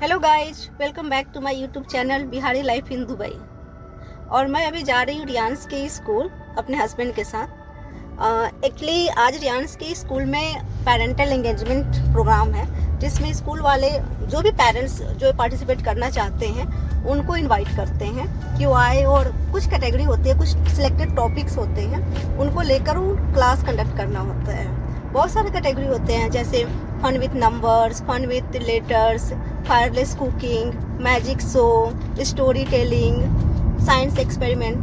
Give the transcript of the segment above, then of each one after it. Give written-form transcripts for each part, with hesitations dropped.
Hello guys, welcome back to my YouTube channel Bihari life in Dubai. और मैं अभी जा रही हूँ रियांस के स्कूल अपने हस्बैंड के साथ। एक्चुअली आज रियांस के स्कूल में पेरेंटल एंगेजमेंट प्रोग्राम है, जिसमें स्कूल वाले जो भी पेरेंट्स जो पार्टिसिपेट करना चाहते हैं उनको इनवाइट करते हैं कि वो आए, और कुछ कैटेगरी होती है, कुछ सिलेक्टेड टॉपिक्स होते हैं, उनको लेकर वो क्लास कंडक्ट करना होता है। बहुत सारे कैटेगरी होते हैं, जैसे fun with numbers, fun with letters, fireless cooking, magic show, story telling, science experiment.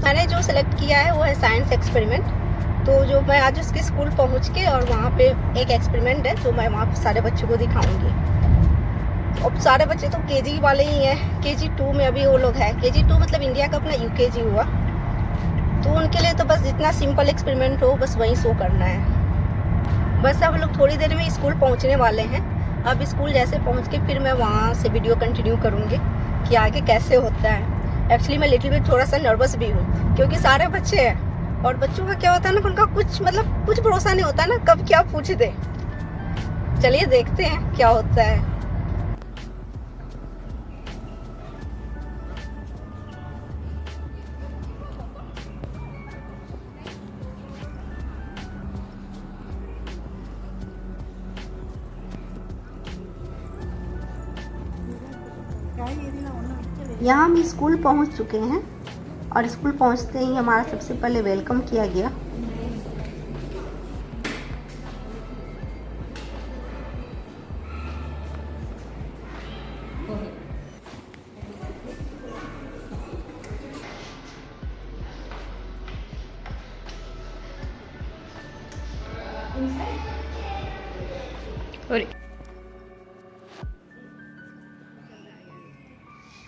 मैंने जो सेलेक्ट किया है वो है साइंस एक्सपेरिमेंट। तो जो मैं आज उसके स्कूल पहुंच के, और वहाँ पे एक एक्सपेरिमेंट है जो मैं वहाँ पे सारे बच्चों को दिखाऊंगी। अब सारे बच्चे तो केजी वाले ही हैं, केजी 2 में अभी वो लोग हैं। केजी 2 मतलब इंडिया का अपना यूकेजी हुआ, तो उनके लिए तो बस जितना सिंपल एक्सपेरिमेंट हो बस वही शो करना है। बस अब लोग थोड़ी देर में स्कूल पहुंचने वाले हैं। अब स्कूल जैसे पहुंच के फिर मैं वहाँ से वीडियो कंटिन्यू करूँगी कि आगे कैसे होता है। एक्चुअली मैं लिटिल बिट थोड़ा सा नर्वस भी हूँ, क्योंकि सारे बच्चे हैं, और बच्चों का क्या होता है ना, उनका कुछ भरोसा नहीं होता ना, कब क्या पूछ दे। चलिए देखते हैं क्या होता है। यहाँ हम स्कूल पहुँच चुके हैं, और स्कूल पहुँचते ही हमारा सबसे पहले वेलकम किया गया। और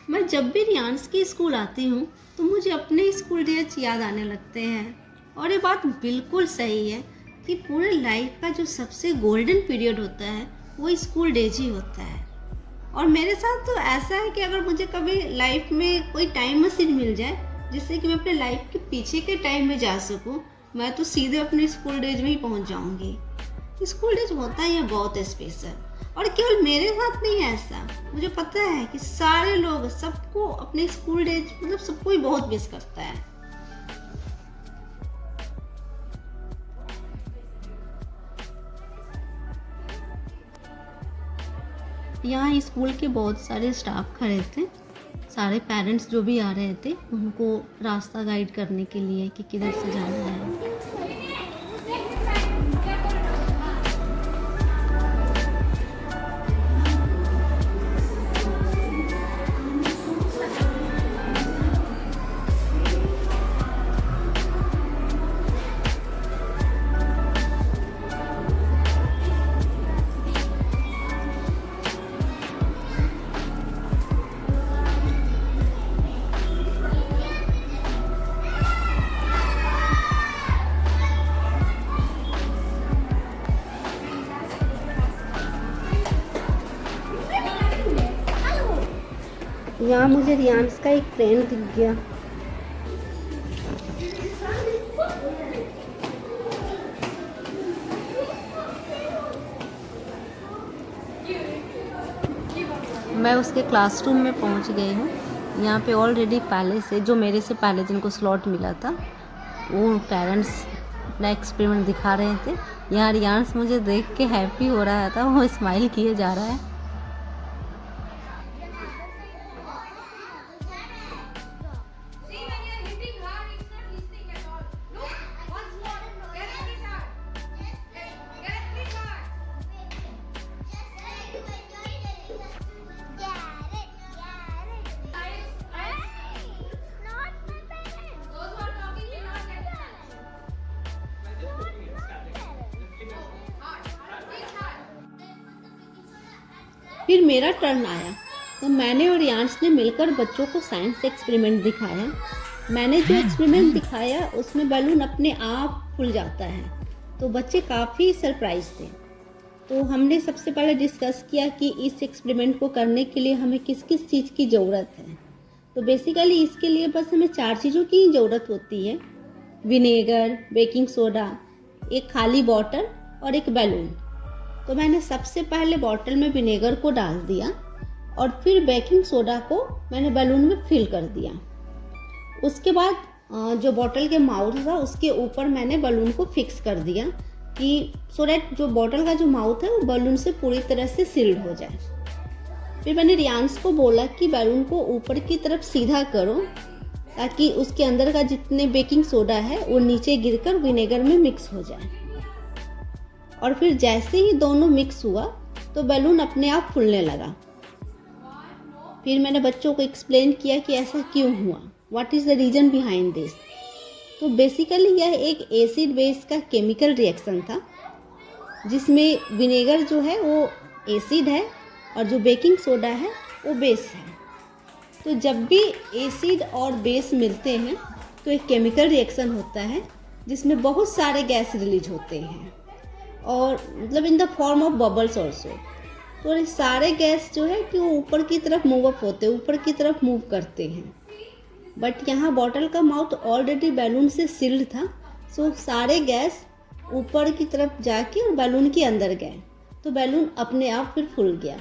मैं जब भी रियांस के स्कूल आती हूँ तो मुझे अपने स्कूल डेज याद आने लगते हैं। और ये बात बिल्कुल सही है कि पूरे लाइफ का जो सबसे गोल्डन पीरियड होता है वो स्कूल डेज ही होता है। और मेरे साथ तो ऐसा है कि अगर मुझे कभी लाइफ में कोई टाइम मशीन मिल जाए जिससे कि मैं अपने लाइफ के पीछे के टाइम में जा सकूं, मैं तो सीधे अपने स्कूल डेज में ही पहुंच जाऊंगी। स्कूल डेज होता ही है बहुत स्पेशल, और केवल मेरे साथ नहीं है ऐसा, मुझे पता है कि सारे लोग, सबको अपने स्कूल डेज मतलब सबको ही बहुत मिस करता है। यहाँ स्कूल के बहुत सारे स्टाफ खड़े थे, सारे पेरेंट्स जो भी आ रहे थे उनको रास्ता गाइड करने के लिए कि किधर से जाना है। यहाँ मुझे रियांस का एक फ्रेंड दिख गया। मैं उसके क्लासरूम में पहुँच गई हूँ। यहाँ पे ऑलरेडी पहले से, जो मेरे से पहले जिनको स्लॉट मिला था, वो पेरेंट्स अपना एक्सपेरिमेंट दिखा रहे थे। यहाँ रियांस मुझे देख के हैप्पी हो रहा था, वो स्माइल किए जा रहा है। फिर मेरा टर्न आया, तो मैंने और रियांस ने मिलकर बच्चों को साइंस एक्सपेरिमेंट दिखाया। मैंने जो एक्सपेरिमेंट दिखाया उसमें बैलून अपने आप फूल जाता है, तो बच्चे काफ़ी सरप्राइज थे। तो हमने सबसे पहले डिस्कस किया कि इस एक्सपेरिमेंट को करने के लिए हमें किस किस चीज़ की ज़रूरत है। तो बेसिकली इसके लिए बस हमें 4 चीज़ों की ज़रूरत होती है: विनेगर, बेकिंग सोडा, एक खाली बॉटल और एक बैलून। तो मैंने सबसे पहले बॉटल में विनेगर को डाल दिया, और फिर बेकिंग सोडा को मैंने बैलून में फिल कर दिया। उसके बाद जो बॉटल के माउथ था उसके ऊपर मैंने बैलून को फिक्स कर दिया कि सो दैट जो बॉटल का जो माउथ है वो बैलून से पूरी तरह से सील्ड हो जाए। फिर मैंने रियांश को बोला कि बैलून को ऊपर की तरफ सीधा करो ताकि उसके अंदर का जितने बेकिंग सोडा है वो नीचे गिरकर विनेगर में मिक्स हो जाए। और फिर जैसे ही दोनों मिक्स हुआ तो बैलून अपने आप फूलने लगा। फिर मैंने बच्चों को एक्सप्लेन किया कि ऐसा क्यों हुआ, what is the reason behind this. तो बेसिकली यह एक एसिड बेस का केमिकल रिएक्शन था जिसमें विनेगर जो है वो एसिड है और जो बेकिंग सोडा है वो बेस है। तो जब भी एसिड और बेस मिलते हैं तो एक केमिकल रिएक्शन होता है जिसमें बहुत सारे गैस रिलीज होते हैं और मतलब in the form of bubbles also. तो ये सारे गैस जो है कि वो ऊपर की तरफ मूव अप होते हैं, ऊपर की तरफ मूव करते हैं। बट यहाँ बॉटल का माउथ ऑलरेडी बैलून से सील्ड था, सो सारे गैस ऊपर की तरफ जाके और बैलून के अंदर गए, तो बैलून अपने आप फिर फूल गया।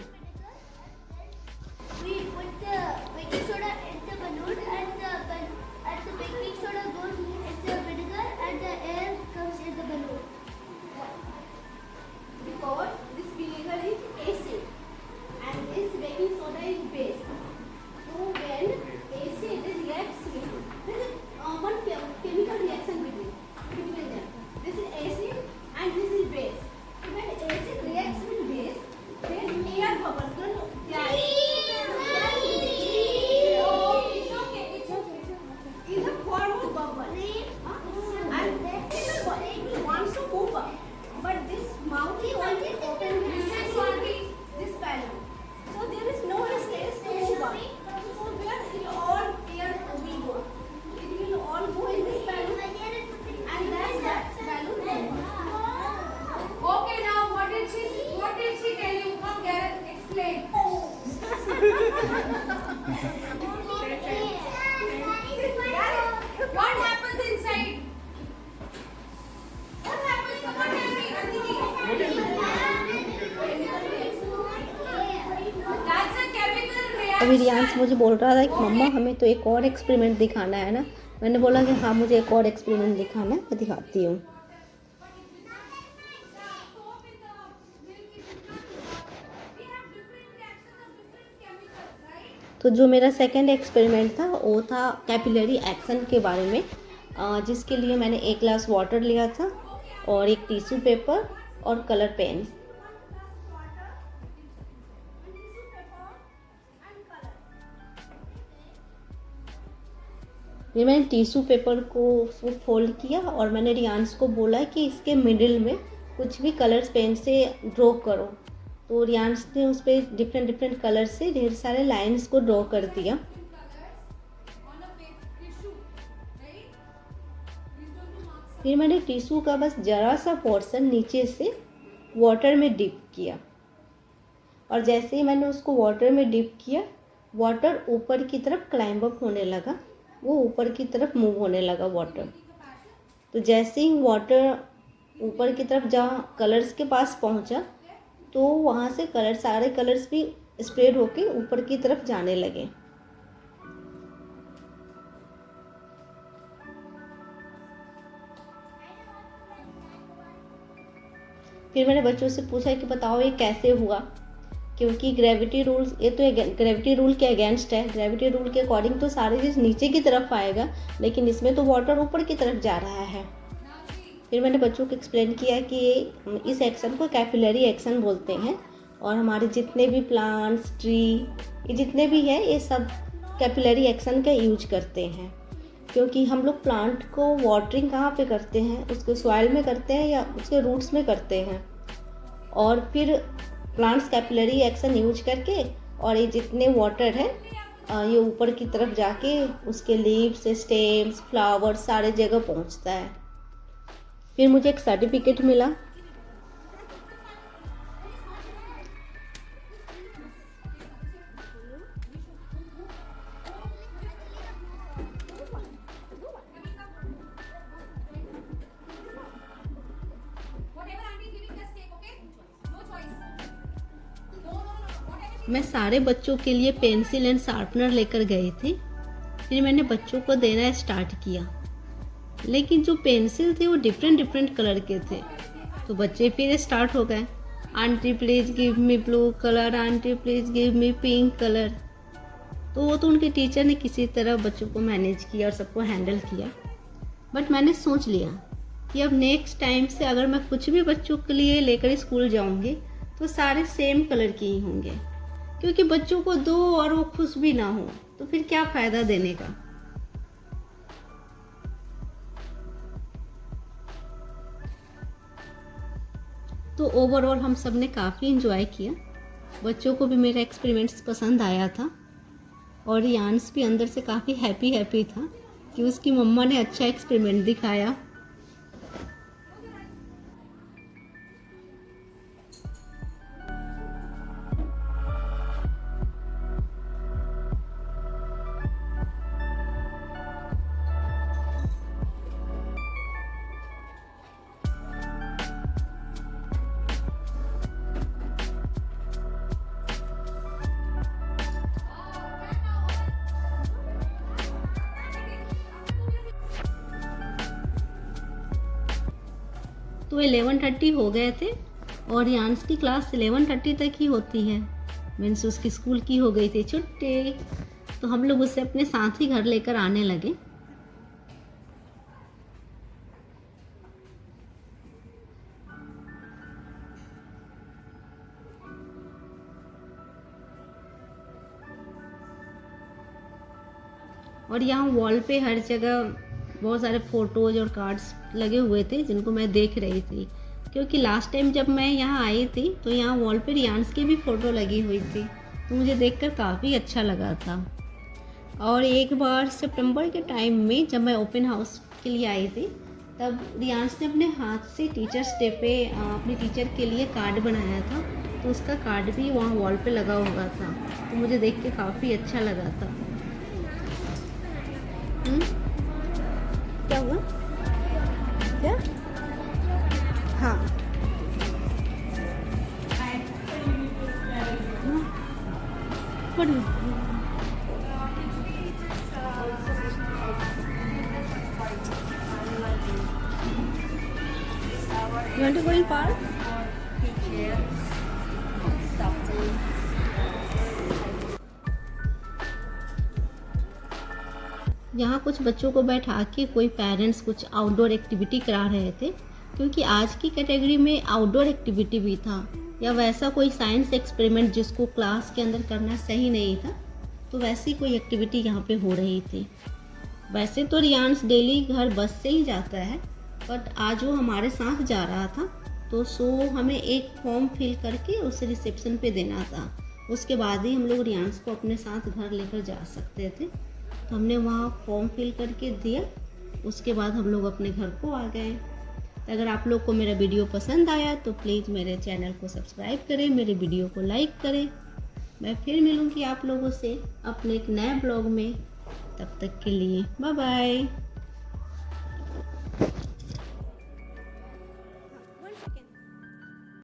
What happens inside? What happens? Come on, tell me. That's a chemical reaction. अभी रियांश मुझे बोल रहा था कि मम्मा हमें तो एक और एक्सपेरिमेंट दिखाना है ना। मैंने बोला कि हाँ मुझे एक और एक्सपेरिमेंट दिखाना है, मैं दिखाती हूँ। तो जो मेरा सेकंड एक्सपेरिमेंट था वो था कैपिलरी एक्शन के बारे में, जिसके लिए मैंने 1 ग्लास वाटर लिया था और एक टिश्यू पेपर और कलर पेन। फिर मैंने टिश्यू पेपर को फोल्ड किया और मैंने रियांश को बोला कि इसके मिडिल में कुछ भी कलर्स पेन से ड्रॉ करो। तो रियांश ने उस पर डिफरेंट कलर से ढेर सारे लाइंस को ड्रॉ कर दिया। फिर मैंने टिश्यू का बस जरा सा पोर्शन नीचे से वाटर में डिप किया और जैसे ही मैंने उसको वाटर में डिप किया, वाटर ऊपर की तरफ क्लाइंब अप होने लगा, वो ऊपर की तरफ मूव होने लगा वाटर। तो जैसे ही वाटर ऊपर की तरफ जहाँ कलर्स के पास पहुँचा तो वहाँ से सारे कलर्स भी स्प्रेड होके ऊपर की तरफ जाने लगे। फिर मैंने बच्चों से पूछा कि बताओ ये कैसे हुआ, क्योंकि ग्रेविटी रूल, ये तो ग्रेविटी रूल के अगेंस्ट है। ग्रेविटी रूल के अकॉर्डिंग तो सारी चीज़ नीचे की तरफ आएगा, लेकिन इसमें तो वाटर ऊपर की तरफ जा रहा है। फिर मैंने बच्चों को एक्सप्लेन किया कि इस एक्शन को कैपिलरी एक्शन बोलते हैं और हमारे जितने भी प्लांट्स, ट्री, ये जितने भी है ये सब कैपिलरी एक्शन का यूज करते हैं। क्योंकि हम लोग प्लांट को वाटरिंग कहाँ पे करते हैं, उसके सॉइल में करते हैं या उसके रूट्स में करते हैं, और फिर प्लांट्स कैपिलरी एक्शन यूज करके और ये जितने वाटर है ये ऊपर की तरफ जाके उसके लीव्स, स्टेम्स, फ्लावर सारे जगह पहुँचता है। फिर मुझे एक सर्टिफिकेट मिला। मैं सारे बच्चों के लिए पेंसिल एंड शार्पनर लेकर गई थी। फिर मैंने बच्चों को देना स्टार्ट किया, लेकिन जो पेंसिल थे वो डिफरेंट कलर के थे। तो बच्चे फिर स्टार्ट हो गए, aunty please give me blue colour, aunty please give me pink colour. तो वो तो उनके टीचर ने किसी तरह बच्चों को मैनेज किया और सबको हैंडल किया। बट मैंने सोच लिया कि अब नेक्स्ट टाइम से अगर मैं कुछ भी बच्चों के लिए लेकर स्कूल जाऊंगी तो सारे सेम कलर के ही होंगे, क्योंकि बच्चों को दो और वो खुश भी ना हो तो फिर क्या फ़ायदा देने का। तो ओवरऑल हम सब ने काफ़ी इन्जॉय किया। बच्चों को भी मेरा एक्सपेरिमेंट्स पसंद आया था और रियांस भी अंदर से काफ़ी हैप्पी था कि उसकी मम्मा ने अच्छा एक्सपेरिमेंट दिखाया। तो 11:30 हो गए थे और रियांस की क्लास 11:30 तक ही होती है। मीन्स उसकी स्कूल की हो गई थी छुट्टी। तो हम लोग उसे अपने साथ ही घर लेकर आने लगे। और यहाँ वॉल पे हर जगह बहुत सारे फ़ोटोज़ और कार्ड्स लगे हुए थे जिनको मैं देख रही थी, क्योंकि लास्ट टाइम जब मैं यहाँ आई थी तो यहाँ वॉल पे रियांस की भी फ़ोटो लगी हुई थी। तो मुझे देखकर काफ़ी अच्छा लगा था। और एक बार सितंबर के टाइम में जब मैं ओपन हाउस के लिए आई थी तब रियांस ने अपने हाथ से टीचर्स डे पे अपनी टीचर के लिए कार्ड बनाया था। तो उसका कार्ड भी वहाँ वॉल पे लगा हुआ था। तो मुझे देख के काफ़ी अच्छा लगा था। क्या हुआ? क्या? हाँ, पढ़ो। You want to go in park? यहाँ कुछ बच्चों को बैठा के कोई पेरेंट्स कुछ आउटडोर एक्टिविटी करा रहे थे, क्योंकि आज की कैटेगरी में आउटडोर एक्टिविटी भी था या वैसा कोई साइंस एक्सपेरिमेंट जिसको क्लास के अंदर करना सही नहीं था, तो वैसी कोई एक्टिविटी यहाँ पे हो रही थी। वैसे तो रियांस डेली घर बस से ही जाता है, बट आज वो हमारे साथ जा रहा था। तो हमें एक फॉर्म फिल करके उसे रिसेप्शन पे देना था। उसके बाद ही हम लोग रियांस को अपने साथ घर लेकर जा सकते थे। तो हमने वहाँ फॉर्म फिल करके दिया, उसके बाद हम लोग अपने घर को आ गए। अगर आप लोग को मेरा वीडियो पसंद आया तो प्लीज़ मेरे चैनल को सब्सक्राइब करें, मेरे वीडियो को लाइक करें। मैं फिर मिलूँगी आप लोगों से अपने एक नए ब्लॉग में। तब तक के लिए बाय बाय।